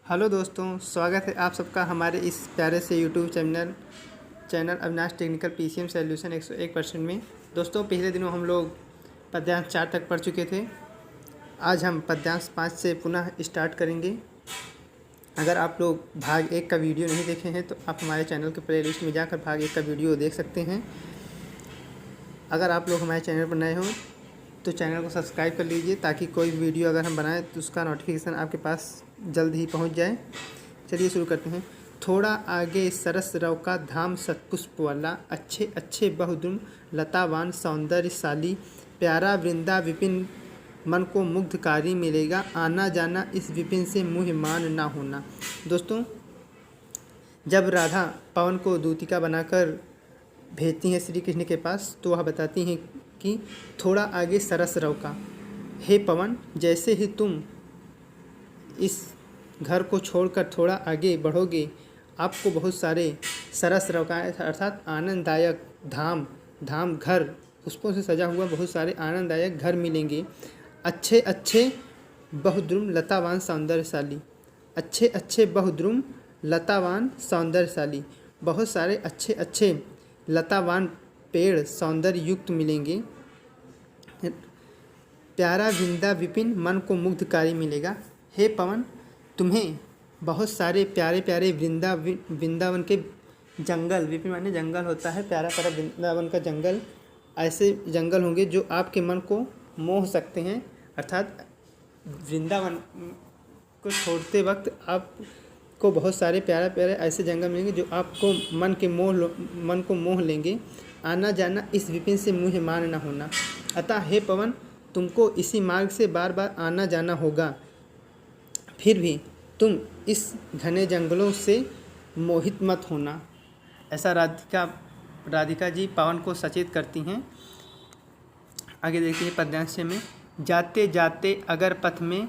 Hello दोस्तों, स्वागत है आप सबका हमारे इस प्यारे से YouTube channel Avinash technical PCM solution 101% में। दोस्तों, पिछले दिनों हम लोग पद्यांश 4 तक पढ़ चुके थे। आज हम पद्यांश 5 से पुनः स्टार्ट करेंगे। अगर आप लोग भाग 1 का वीडियो नहीं देखे हैं तो आप हमारे चैनल के प्लेलिस्ट में जाकर भाग 1 का वीडियो देख सकते हैं। अगर आप लोग हमारे चैनल पर नए हों तो चैनल को सब्सक्राइब कर लीजिए ताकि कोई वीडियो अगर हम बनाएं तो उसका नोटिफिकेशन आपके पास जल्द ही पहुंच जाए। चलिए शुरू करते हैं। थोड़ा आगे सरस रौका धाम सतपुष्प वाला, अच्छे अच्छे बहुद्रुम लतावान सौंदर्यशाली, प्यारा वृंदा विपिन मन को मुग्धकारी मिलेगा, आना जाना इस विपिन से मुँह मान ना होना। दोस्तों, जब राधा पवन को दूतिका बनाकर भेजती हैं श्री कृष्ण के पास तो वह बताती हैं कि थोड़ा आगे सरस रौका, हे पवन, जैसे ही तुम इस घर को छोड़कर थोड़ा आगे बढ़ोगे आपको बहुत सारे सरस रौका अर्थात आनंददायक धाम घर पुष्पों से सजा हुआ बहुत सारे आनंददायक घर मिलेंगे। अच्छे अच्छे बहुद्रुम लतावान सौंदर्यशाली, अच्छे अच्छे बहुद्रुम लतावान सौंदर्यशाली, बहुत सारे अच्छे अच्छे लतावान पेड़ सौंदर्य युक्त मिलेंगे। प्यारा वृंदा विपिन मन को मुग्धकारी मिलेगा। हे पवन, तुम्हें बहुत सारे प्यारे प्यारे वृंदावन के जंगल, विपिन माने जंगल होता है, प्यारा प्यारा वृंदावन का जंगल, ऐसे जंगल होंगे जो आपके मन को मोह सकते हैं। अर्थात वृंदावन को छोड़ते वक्त आपको बहुत सारे प्यारे प्यारे ऐसे जंगल मिलेंगे जो आपको मन को मोह लेंगे। आना जाना इस विपिन से मुँह मान न होना। अतः हे पवन, तुमको इसी मार्ग से बार बार आना जाना होगा, फिर भी तुम इस घने जंगलों से मोहित मत होना। ऐसा राधिका जी पवन को सचेत करती हैं। आगे देखिए पद्यांश में, जाते जाते अगर पथ में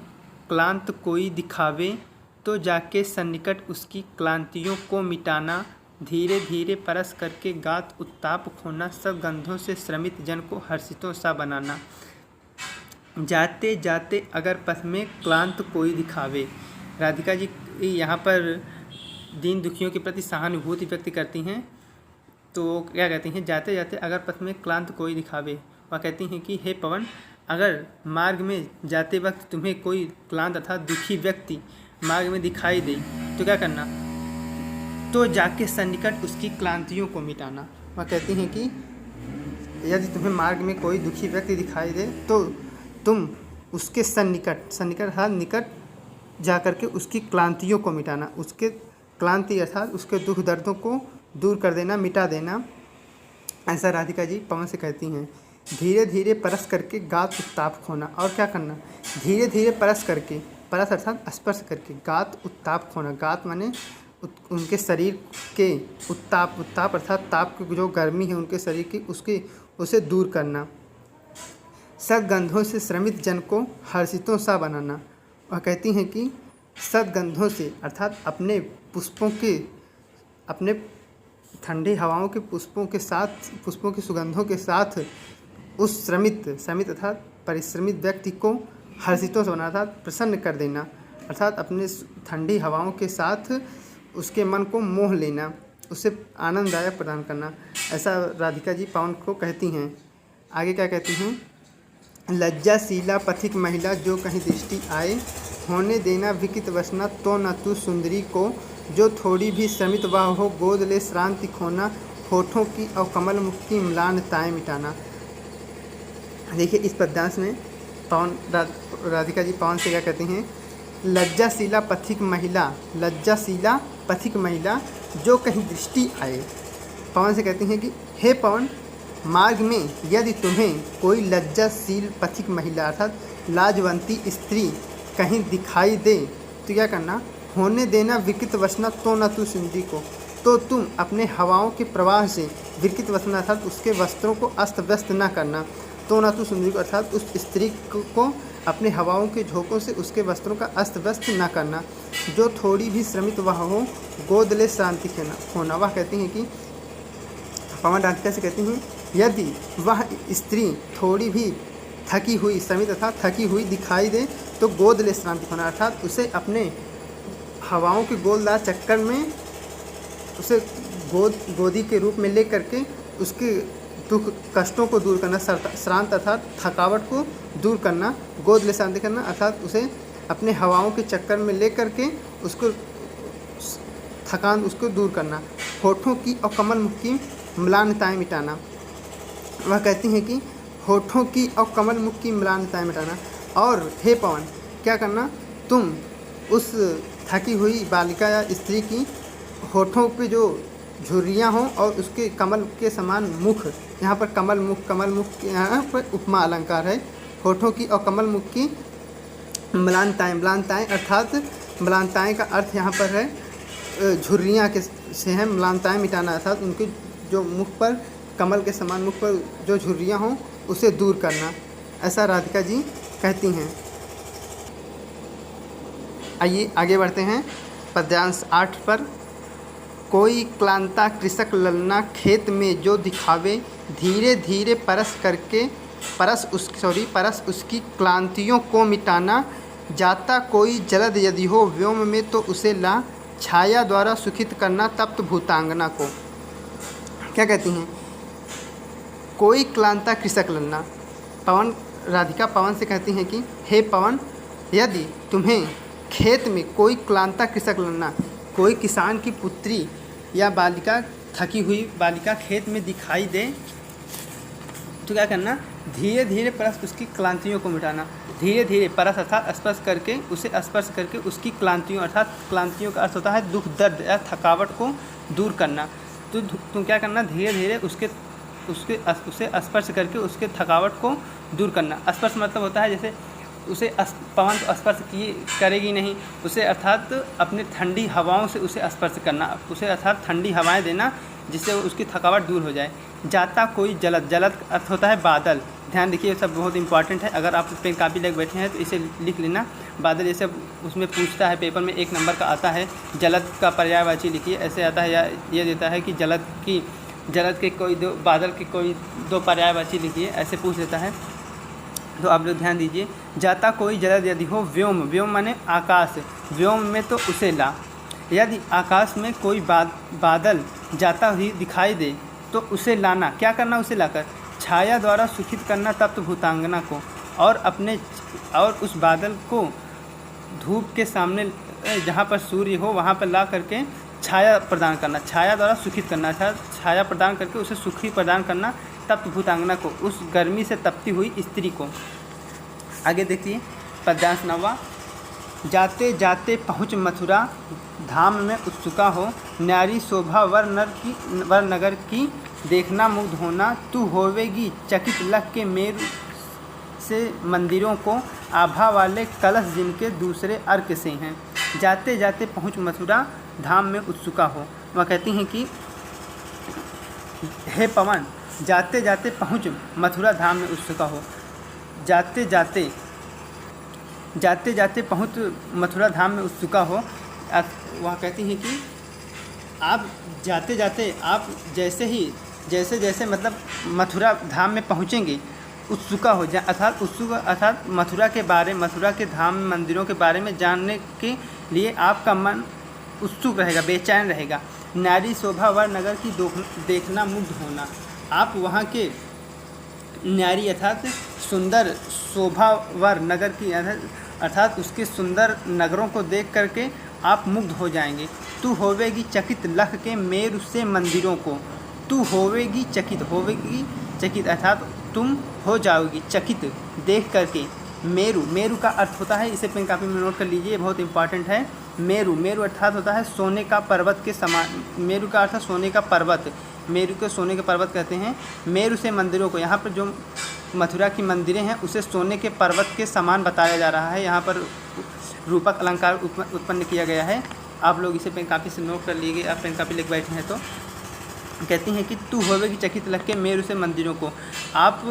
क्लांत कोई दिखावे तो जाके सन्निकट उसकी क्लांतियों को मिटाना, धीरे धीरे परस करके गात उत्ताप खोना, सब गंधों से श्रमित जन को हर्षितों सा बनाना। जाते जाते अगर पथ में क्लांत कोई दिखावे, राधिका जी यहाँ पर दीन दुखियों के प्रति सहानुभूति व्यक्त करती हैं। तो क्या कहती हैं, जाते जाते अगर पथ में क्लांत कोई दिखावे, वह कहती हैं कि हे पवन, अगर मार्ग में जाते वक्त तुम्हें कोई क्लांत अर्थात दुखी व्यक्ति मार्ग में दिखाई दे तो क्या करना, तो जाके सन्निकट उसकी क्लांतियों को मिटाना। वह कहती हैं कि यदि तुम्हें मार्ग में कोई दुखी व्यक्ति दिखाई दे तो तुम उसके सन्निकट अर्थात निकट जा कर के उसकी क्लांतियों को मिटाना, उसके क्लांति अर्थात उसके दुख दर्दों को दूर कर देना, मिटा देना। ऐसा राधिका जी पवन से कहती हैं। धीरे धीरे परस करके गात उत्ताप खोना, और क्या करना, धीरे धीरे परस करके, परस अर्थात स्पर्श करके, गात उत्ताप खोना, गात माने उनके शरीर के उत्ताप अर्थात ताप की जो गर्मी है उनके शरीर की उसे दूर करना। सद्गंधों से श्रमित जन को हर्षितों सा बनाना। वह कहती हैं कि सद्गंधों से अर्थात अपने ठंडी हवाओं के पुष्पों की सुगंधों के साथ उस श्रमित अर्थात परिश्रमित व्यक्ति को हर्षितों से बनाना अर्थात प्रसन्न कर देना, अर्थात अपने ठंडी हवाओं के साथ उसके मन को मोह लेना, उसे आनंददायक प्रदान करना। ऐसा राधिका जी पवन को कहती हैं। आगे क्या कहती हैं, लज्जाशीला पथिक महिला जो कहीं दृष्टि आए, होने देना विकित वसना तो न तू सुंदरी को, जो थोड़ी भी श्रमित वह हो गोद ले श्रांति खोना, होठों की और कमल मुख की म्लानताएं मिटाना। देखिए इस पद्यांश में राधिका जी पवन से क्या कहती हैं, लज्जाशीला पथिक महिला जो कहीं दृष्टि आए। पवन से कहती हैं कि हे पवन, मार्ग में यदि तुम्हें कोई लज्जाशील पथिक महिला अर्थात लाजवंती स्त्री कहीं दिखाई दे तो क्या करना, होने देना विकृत वसना तो न तू सुंदरी को, तो तुम अपने हवाओं के प्रवाह से विकृत वसना अर्थात उसके वस्त्रों को अस्त व्यस्त न करना, तो न तू सुंदरी को अर्थात उस स्त्री को अपने हवाओं के झोंकों से उसके वस्त्रों का अस्त व्यस्त न करना, जो थोड़ी भी श्रमित वह हो गोद ले शांति खोना। वह कहती हैं कि पवन राधिका से कहती हैं, यदि वह स्त्री थोड़ी भी थकी हुई श्रमित तथा थकी हुई दिखाई दे तो गोद ले श्रांति होना, अर्थात उसे अपने हवाओं के गोलदार चक्कर में उसे गोदी के रूप में ले करके उसके दुख कष्टों को दूर करना, श्रांत अर्थात थकावट को दूर करना, गोद ले शांति करना अर्थात उसे अपने हवाओं के चक्कर में ले करके उसको थकान उसको दूर करना। होठों की और कमल मुख की म्लानताएँ मिटाना। वह कहती हैं कि होठों की और कमल मुख की म्लानताएँ मिटाना। और हे पवन, क्या करना, तुम उस थकी हुई बालिका या स्त्री की होठों पे जो झुर्रियाँ हों और उसके कमल के समान मुख, यहाँ पर कमल मुख यहाँ पर उपमा अलंकार है। होठों की और कमल मुख की म्लानताएँ अर्थात म्लानताएँ का अर्थ यहाँ पर है झुर्रियाँ के से है। म्लानताएँ मिटाना अर्थात उनके जो मुख पर, कमल के समान मुख पर जो झुर्रियाँ हों उसे दूर करना, ऐसा राधिका जी कहती हैं। आइए आगे बढ़ते हैं पद्यांश 8 पर। कोई क्लांता कृषक ललना खेत में जो दिखावे, धीरे धीरे परस उसकी क्लांतियों को मिटाना। जाता कोई जलद यदि हो व्योम में तो उसे ला, छाया द्वारा सुखित करना तप्त भूतांगना को। क्या कहती हैं, कोई क्लांता कृषक ललना। पवन, राधिका पवन से कहती हैं कि हे पवन, यदि तुम्हें खेत में कोई क्लांता कृषक ललना, कोई किसान की पुत्री या बालिका, थकी हुई बालिका खेत में दिखाई दे तो क्या करना, धीरे धीरे परस उसकी क्लांतियों को मिटाना। धीरे धीरे परस अर्थात स्पर्श करके उसकी क्लांतियों, अर्थात क्लांतियों का अर्थ होता है दुख दर्द या थकावट को दूर करना। तो तुम क्या करना, धीरे धीरे उसे स्पर्श करके उसके थकावट को दूर करना। स्पर्श मतलब होता है जैसे उसे पवन तो स्पर्श करेगी नहीं, उसे अर्थात अपने ठंडी हवाओं से उसे स्पर्श करना, उसे अर्थात ठंडी हवाएं देना जिससे उसकी थकावट दूर हो जाए। जाता कोई जलद अर्थ होता है बादल। ध्यान देखिए, सब बहुत इंपॉर्टेंट है। अगर आप पेन कापी लेकर बैठे हैं तो इसे लिख लेना। बादल जैसे उसमें पूछता है, पेपर में 1 नंबर का आता है, जलद का पर्यायवाची लिखिए, ऐसे आता है। या ये देता है कि जलद के कोई दो, बादल के कोई 2 पर्यायवाची लिखिए, ऐसे पूछ देता है। तो आप लोग ध्यान दीजिए। जाता कोई जलद यदि हो व्योम माने आकाश, व्योम में तो उसे ला। यदि आकाश में कोई बादल जाता हुई दिखाई दे तो उसे लाना। क्या करना, उसे लाकर छाया द्वारा सुखित करना तप्त भूतांगना को, और उस बादल को धूप के सामने जहाँ पर सूर्य हो वहाँ पर ला करके छाया प्रदान करना। छाया द्वारा सुखित करना अर्थात छाया प्रदान करके उसे सुखी प्रदान करना तप्त भूतांगना को, उस गर्मी से तपती हुई स्त्री को। आगे देखिए पद्यांश 9वां। जाते जाते पहुँच मथुरा, धाम में उत्सुका हो, न्यारी शोभा वर नगर की, देखना मुग्ध होना। तू होवेगी चकित लख के मेरु से मंदिरों को, आभा वाले कलश जिनके दूसरे अर्क से हैं। जाते जाते पहुँच मथुरा, धाम में उत्सुका हो। वह कहती हैं कि हे पवन, जाते जाते पहुँच मथुरा धाम में उत्सुका हो। जाते जाते पहुँच मथुरा धाम में उत्सुका हो। वह कहती हैं कि आप जाते जाते आप जैसे मतलब मथुरा धाम में पहुँचेंगे, उत्सुका हो जाए अर्थात मथुरा के धाम मंदिरों के बारे में जानने के लिए आपका मन उत्सुक रहेगा, बेचैन रहेगा। नारी शोभा वर नगर की देखना मुग्ध होना। आप वहाँ के नारी अर्थात सुंदर शोभा वर नगर की अर्थात उसके सुंदर नगरों को देख करके आप मुग्ध हो जाएंगे। तू होवेगी चकित लख के मेरु से मंदिरों को। तू होवेगी चकित अर्थात तुम हो जाओगी चकित देख करके। मेरु का अर्थ होता है, इसे पेन कापी में नोट कर लीजिए, बहुत इंपॉर्टेंट है। मेरु अर्थात होता है सोने का पर्वत के समान। मेरु का अर्थ सोने का पर्वत, मेरु को सोने के पर्वत कहते हैं। मेरु से मंदिरों को, यहाँ पर जो मथुरा की मंदिरें हैं उसे सोने के पर्वत के समान बताया जा रहा है। यहाँ पर रूपक अलंकार उत्पन्न किया गया है। आप लोग इसे पेन कापी से नोट कर लीजिए, आप पेन कापी लेकर बैठे हैं तो। कहती हैं कि तू होवेगी चकित लग के मेरु से मंदिरों को। आप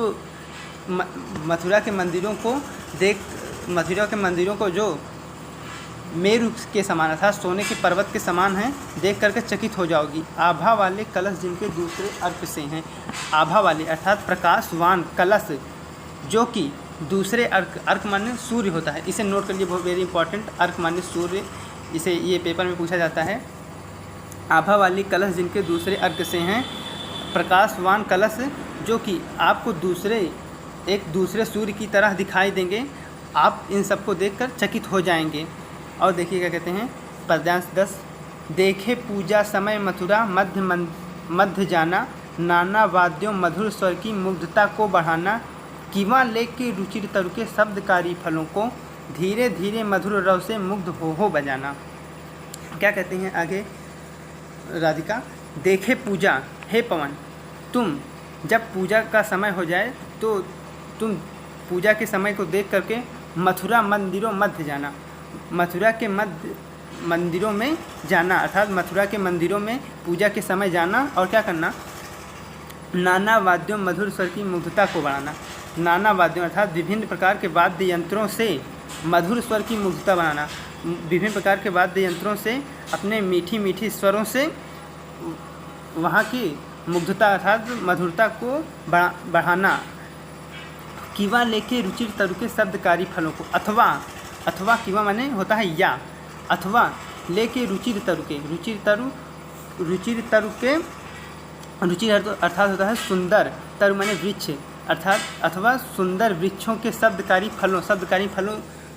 मथुरा के मंदिरों को जो मेरु के समान अर्थात सोने के पर्वत के समान हैं, देख करके चकित हो जाओगी। आभा वाले कलश जिनके दूसरे अर्क से हैं। आभा वाले अर्थात प्रकाशवान कलश जो कि दूसरे अर्क माने सूर्य होता है, इसे नोट कर लिए, बहुत वेरी इंपॉर्टेंट। अर्क माने सूर्य, इसे ये पेपर में पूछा जाता है। आभा वाली कलश जिनके दूसरे अर्क से हैं, प्रकाशवान कलश जो कि आपको एक दूसरे सूर्य की तरह दिखाई देंगे, आप इन सबको देखकर चकित हो जाएंगे। और देखिए क्या कहते हैं, पद्यांश 10। देखे पूजा समय मथुरा मध्य जाना, नाना वाद्यों मधुर स्वर की मुग्धता को बढ़ाना, कीवा लेके रुचिर तरु के शब्दकारी फलों को धीरे धीरे मधुर रव से मुग्ध हो बजाना। क्या कहते हैं आगे राधिका, देखे पूजा, हे पवन तुम जब पूजा का समय हो जाए तो तुम पूजा के समय को देख करके मथुरा मंदिरों मध्य जाना, मथुरा के मध्य मंदिरों में जाना, अर्थात मथुरा के मंदिरों में पूजा के समय जाना। और क्या करना, नाना वाद्यों मधुर स्वर की मुग्धता को बढ़ाना, नाना वाद्यों अर्थात विभिन्न प्रकार के वाद्य यंत्रों से मधुर स्वर की मुग्धता बनाना, विभिन्न प्रकार के वाद्य यंत्रों से अपने मीठी मीठी स्वरों से वहाँ की मुग्धता अर्थात मधुरता को बढ़ाना। कीवा लेके रुचिर तरु के शब्दकारी फलों को, अथवा कीवा माने होता है या, अथवा लेके रुचिर तरु के, रुचिर अर्थात होता है सुंदर, तरु माने वृक्ष अर्थात, अथवा सुंदर वृक्षों के शब्दकारी फलों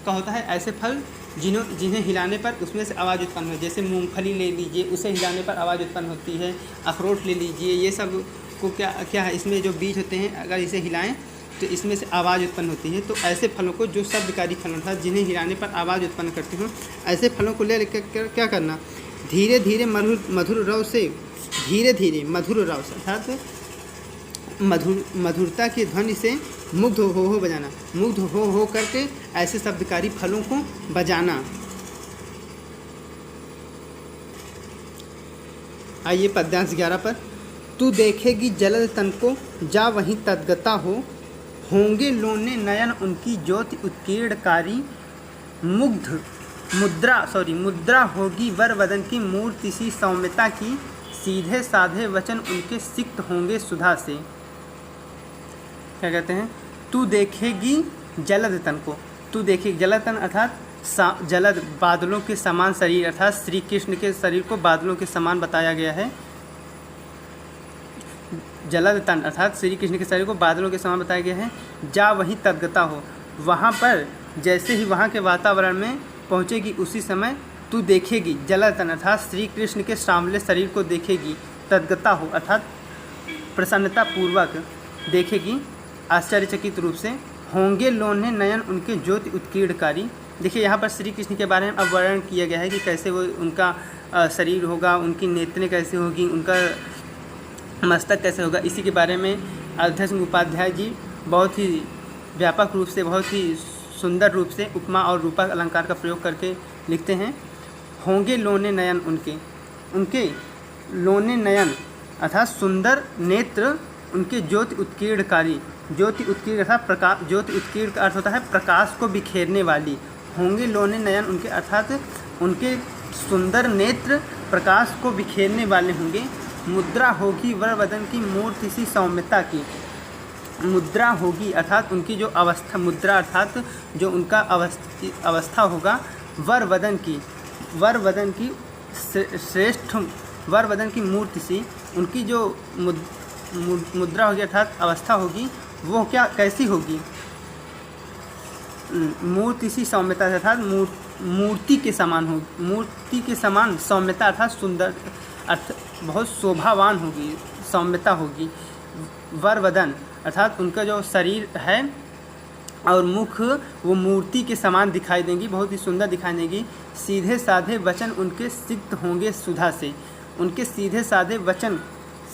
का होता है ऐसे फल जिन्हें हिलाने पर उसमें से आवाज़ उत्पन्न हो। जैसे मूंगफली ले लीजिए, उसे हिलाने पर आवाज़ उत्पन्न होती है। अखरोट ले लीजिए, ये सब को क्या है, इसमें जो बीज होते हैं अगर इसे हिलाएं तो इसमें से आवाज़ उत्पन्न होती है। तो ऐसे फलों को जो शब्दकारी फल अर्थात जिन्हें हिलाने पर आवाज़ उत्पन्न करते हो, ऐसे फलों को ले कर क्या करना, धीरे धीरे मधुर रव से अर्थात मधुरता की ध्वनि से मुग्ध हो बजाना, मुग्ध हो करके ऐसे शब्दकारी फलों को बजाना। आइए पद्यांश 11 पर। तू देखेगी जलद तन को जा वहीं तद्गता होंगे लोने नयन उनकी ज्योति उत्कीर्णकारी, मुद्रा होगी वर वदन की मूर्ति सी सौम्यता की, सीधे साधे वचन उनके सिक्त होंगे सुधा से। क्या कहते हैं, तू देखेगी जलद तन को, तू देखेगी जलद तन अर्थात जलद बादलों के समान शरीर, अर्थात श्री कृष्ण के शरीर को बादलों के समान बताया गया है। जलद तन अर्थात श्री कृष्ण के शरीर को बादलों के समान बताया गया है। जा वहीं तद्गता हो, वहाँ पर जैसे ही वहाँ के वातावरण में पहुँचेगी उसी समय तू देखेगी जलद तन अर्थात श्री कृष्ण के सांवले शरीर को देखेगी। तद्गता हो अर्थात प्रसन्नता पूर्वक देखेगी, आश्चर्यचकित रूप से। होंगे लोने नयन उनके ज्योति उत्कीर्णकारी। देखिए यहाँ पर श्री कृष्ण के बारे में अब वर्णन किया गया है कि कैसे वो उनका शरीर होगा, उनकी नेत्रें कैसे होगी, उनका मस्तक कैसे होगा। इसी के बारे में अयोध्या सिंह उपाध्याय जी बहुत ही व्यापक रूप से, बहुत ही सुंदर रूप से उपमा और रूपक अलंकार का प्रयोग करके लिखते हैं। होंगे लोने नयन उनके लोने नयन अर्थात सुंदर नेत्र, उनके ज्योति उत्कीर्णकारी। ज्योति उत्कीर्ण अर्थात प्रकाश, ज्योति उत्कीर्ण का अर्थ होता है प्रकाश को बिखेरने वाली। होंगे लोने नयन उनके अर्थात उनके सुंदर नेत्र प्रकाश को बिखेरने वाले होंगे। मुद्रा होगी वर वदन की मूर्ति सी सौम्यता की। मुद्रा होगी अर्थात उनकी जो अवस्था, मुद्रा अर्थात जो उनका अवस्था होगा, वर वदन की श्रेष्ठ, वर वदन की मूर्ति सी, उनकी जो मुद्रा होगी अर्थात अवस्था होगी, वो क्या कैसी होगी, मूर्ति सी सौम्यता अर्थात मूर्ति के समान होगी, मूर्ति के समान सौम्यता अर्थात सुंदर अर्थ बहुत शोभावान होगी, सौम्यता होगी। वर वदन अर्थात उनका जो शरीर है और मुख वो मूर्ति के समान दिखाई देंगी, बहुत ही सुंदर दिखाई देंगी। सीधे साधे वचन उनके सिक्त होंगे सुधा से, उनके सीधे साधे वचन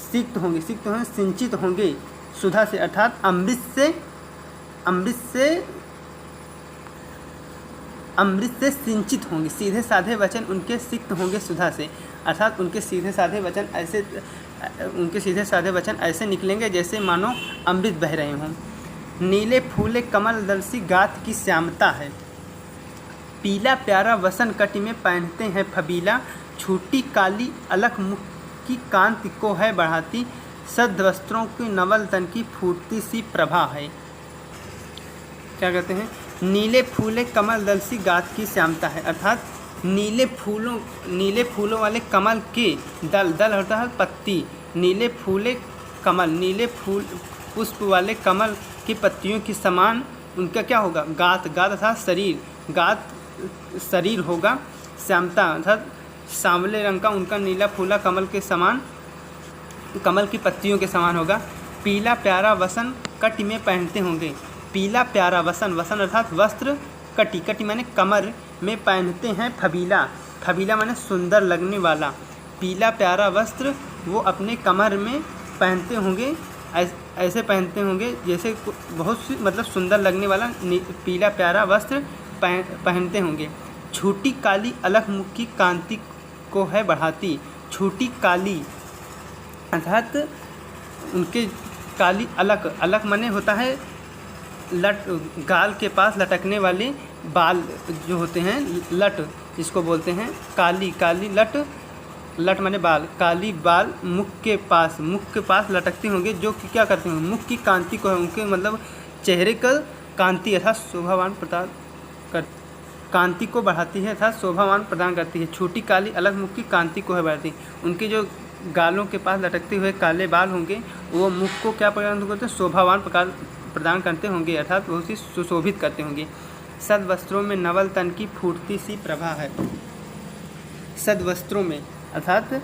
सिक्त होंगे सिंचित होंगे सुधा से अर्थात अमृत से सिंचित होंगे। सीधे साधे वचन उनके सिक्त होंगे सुधा से अर्थात उनके सीधे साधे वचन ऐसे निकलेंगे जैसे मानो अमृत बह रहे हों। नीले फूले कमल दल सी गात की श्यामता है, पीला प्यारा वसन कटी में पहनते हैं फबीला, छूटी काली अलख मुख की कांति को है बढ़ाती, सद वस्त्रों की नवल तन की फूटती सी प्रभा है। क्या कहते हैं, नीले फूले कमल दल सी गात की श्यामता है अर्थात नीले फूलों वाले कमल के दल, दल होता है पत्ती, नीले फूले कमल, नीले फूल पुष्प वाले कमल की पत्तियों की समान उनका क्या होगा, गात, गात अर्थात शरीर, गात शरीर होगा। श्यामता अर्थात सांवले रंग का उनका नीला फूला कमल के समान, कमल की पत्तियों के समान होगा। पीला प्यारा वसन कटी में पहनते होंगे, पीला प्यारा वसन, वसन अर्थात वस्त्र, कटी, कटी माने कमर में पहनते हैं फबीला, फबीला माने सुंदर लगने वाला। पीला प्यारा वस्त्र वो अपने कमर में पहनते होंगे, ऐसे पहनते होंगे जैसे बहुत सी मतलब सुंदर लगने वाला पीला प्यारा वस्त्र पहनते होंगे। छोटी काली अलख मुख की कांति को है बढ़ाती, छोटी काली अर्थात उनके काली अलख, अलख माने होता है लट, गाल के पास लटकने वाले बाल जो होते हैं, लट इसको बोलते हैं। काली, काली लट, लट माने बाल, काली बाल मुख के पास लटकते होंगे, जो कि क्या करते हैं, मुख की कांति को है, उनके मतलब चेहरे का कांति अर्थात शोभावान प्रदान कर, कांति को बढ़ाती है अर्थात शोभावान प्रदान करती है। छोटी काली अलग मुख की कांति को है बढ़ाती, उनके जो गालों के पास लटकते हुए काले बाल होंगे वो मुख को क्या प्रदान करते हैं, शोभावान प्रदान करते होंगे अर्थात बहुत ही सुशोभित करते होंगे। सद वस्त्रों में नवल तन की फूटती सी प्रभा है, सद वस्त्रों में अर्थात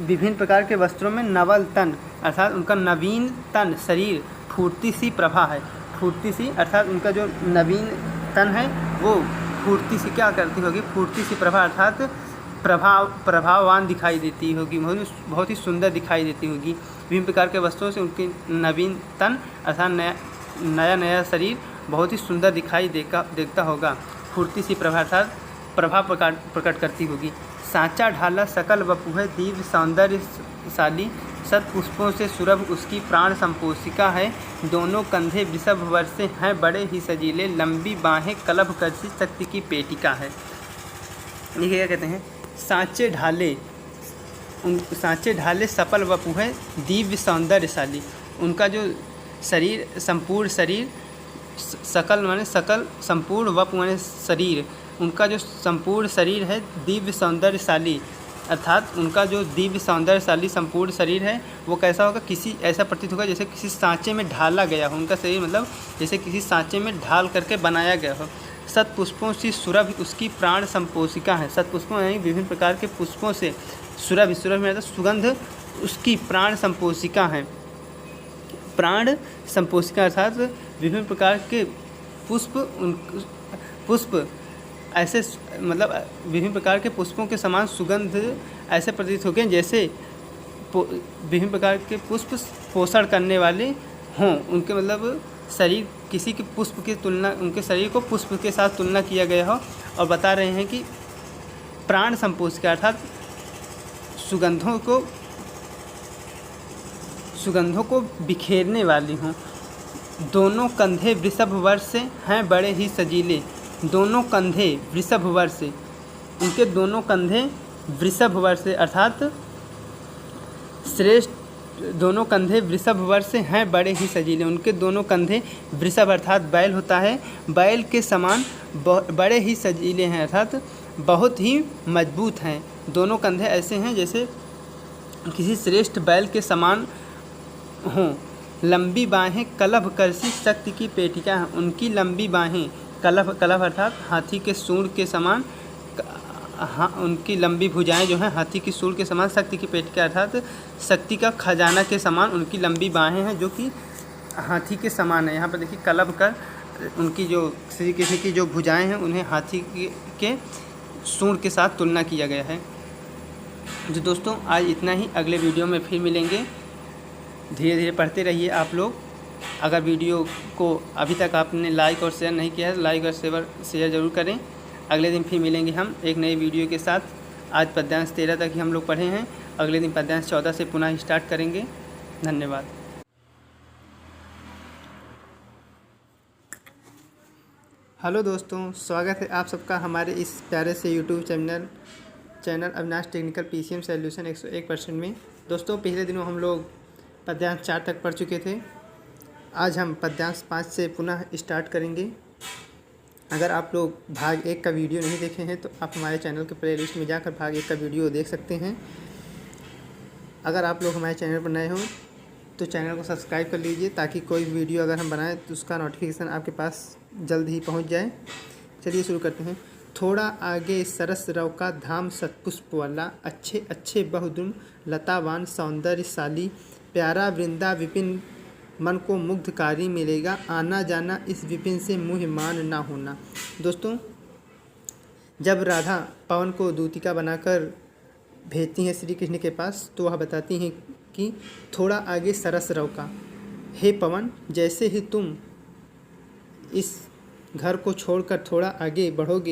विभिन्न प्रकार के वस्त्रों में नवल तन अर्थात उनका नवीन तन शरीर, फूटती सी प्रभा है, फूटती सी अर्थात उनका जो नवीन तन है वो फूटती सी क्या करती होगी, फूटती सी प्रभा अर्थात प्रभाववान दिखाई देती होगी, बहुत ही सुंदर दिखाई देती होगी। विभिन्न प्रकार के वस्त्रों से उनकी नवीन तन अर्थात नया शरीर बहुत ही सुंदर दिखाई देखता होगा। फूटती सी प्रभा अर्थात प्रभा प्रकट करती होगी। सांचा ढाला सकल वपु है दिव्य सौंदर्यशाली, सत पुष्पों से सुरभ उसकी प्राण संपोषिका है। दोनों कंधे वृषभ वर्षे हैं बड़े ही सजीले, लंबी बाहें कलभ करसी शक्ति की पेटिका है। ये क्या कहते हैं, सांचे ढाले सफल वपु है दिव्य सौंदर्यशाली, उनका जो शरीर संपूर्ण शरीर, सकल माने सकल, संपूर्ण वपु माने शरीर, उनका जो संपूर्ण शरीर है दिव्य सौंदर्यशाली अर्थात उनका जो दिव्य सौंदर्यशाली संपूर्ण शरीर है वो कैसा होगा, किसी ऐसा प्रतीत होगा जैसे किसी सांचे में ढाला गया हो, उनका शरीर मतलब जैसे किसी सांचे में ढाल करके बनाया गया हो। सत पुष्पों से सुरभि उसकी प्राण संपोषिका है, सत पुष्पों यानी विभिन्न प्रकार के पुष्पों से सुरभि, सुरभि मतलब सुगंध उसकी प्राण संपोषिका है, प्राण संपोषिका अर्थात विभिन्न प्रकार के पुष्प ऐसे मतलब विभिन्न प्रकार के पुष्पों के समान सुगंध ऐसे प्रतीत होते हैं जैसे विभिन्न प्रकार के पुष्प पोषण करने वाले हों, उनके मतलब शरीर किसी के पुष्प की तुलना, उनके शरीर को पुष्प के साथ तुलना किया गया हो। और बता रहे हैं कि प्राण संपोषिका अर्थात सुगंधों को बिखेरने वाली हों। दोनों कंधे वृषभ वर्ष से हैं बड़े ही सजीले, दोनों कंधे वृषभ वर्ष से, उनके दोनों कंधे वृषभ वर्ष से अर्थात श्रेष्ठ, दोनों कंधे वृषभ वर्ष से हैं बड़े ही सजीले, उनके दोनों कंधे वृषभ अर्थात बैल होता है, बैल के समान बड़े ही सजीले हैं अर्थात बहुत ही मजबूत हैं। दोनों कंधे ऐसे हैं जैसे किसी श्रेष्ठ बैल के समान हों। लंबी बाहें कलभ करसी शक्ति की पेटिका हैं, उनकी लंबी बाहें कलभ, कलभ अर्थात हाथी के सूंड के समान, उनकी लंबी भुजाएं जो हैं हाथी की सूंड के समान, शक्ति की पेटिका अर्थात शक्ति का खजाना के समान उनकी लंबी बाहें हैं जो कि हाथी के समान है। यहाँ पर देखिए कलभ कर उनकी जो श्री कृष्ण की जो भुजाएं हैं उन्हें हाथी के सूंड के साथ तुलना किया गया है। जो दोस्तों आज इतना ही, अगले वीडियो में फिर मिलेंगे। धीरे धीरे पढ़ते रहिए आप लोग। अगर वीडियो को अभी तक आपने लाइक और शेयर नहीं किया है तो लाइक और शेयर ज़रूर करें। अगले दिन फिर मिलेंगे हम एक नई वीडियो के साथ। आज पद्यांश 13 तक ही हम लोग पढ़े हैं, अगले दिन पद्यांश 14 से पुनः स्टार्ट करेंगे। धन्यवाद। हेलो दोस्तों, स्वागत है आप सबका हमारे इस प्यारे से YouTube channel Avinash technical PCM solution 101% में। दोस्तों पिछले दिनों हम लोग पद्यांश 4 तक पढ़ चुके थे, आज हम पद्यांश 5 से पुनः स्टार्ट करेंगे। अगर आप लोग भाग 1 का वीडियो नहीं देखे हैं तो आप हमारे चैनल के प्लेलिस्ट में जाकर भाग 1 का वीडियो देख सकते हैं। अगर आप लोग हमारे चैनल पर नए हों तो चैनल को सब्सक्राइब कर लीजिए ताकि कोई वीडियो अगर हम बनाएं तो उसका नोटिफिकेशन आपके पास जल्द ही पहुंच जाए। चलिए शुरू करते हैं। थोड़ा आगे सरस रव का धाम सतपुष्प वाला, अच्छे अच्छे बहुदुन लतावान सौंदर्यशाली, प्यारा वृंदा विपिन मन को मुग्धकारी मिलेगा, आना जाना इस विपिन से मुँह मान ना होना। दोस्तों, जब राधा पवन को दूतिका बनाकर भेजती हैं श्री कृष्ण के पास तो वह बताती हैं कि थोड़ा आगे सरस रव का, हे पवन, जैसे ही तुम इस घर को छोड़कर थोड़ा आगे बढ़ोगे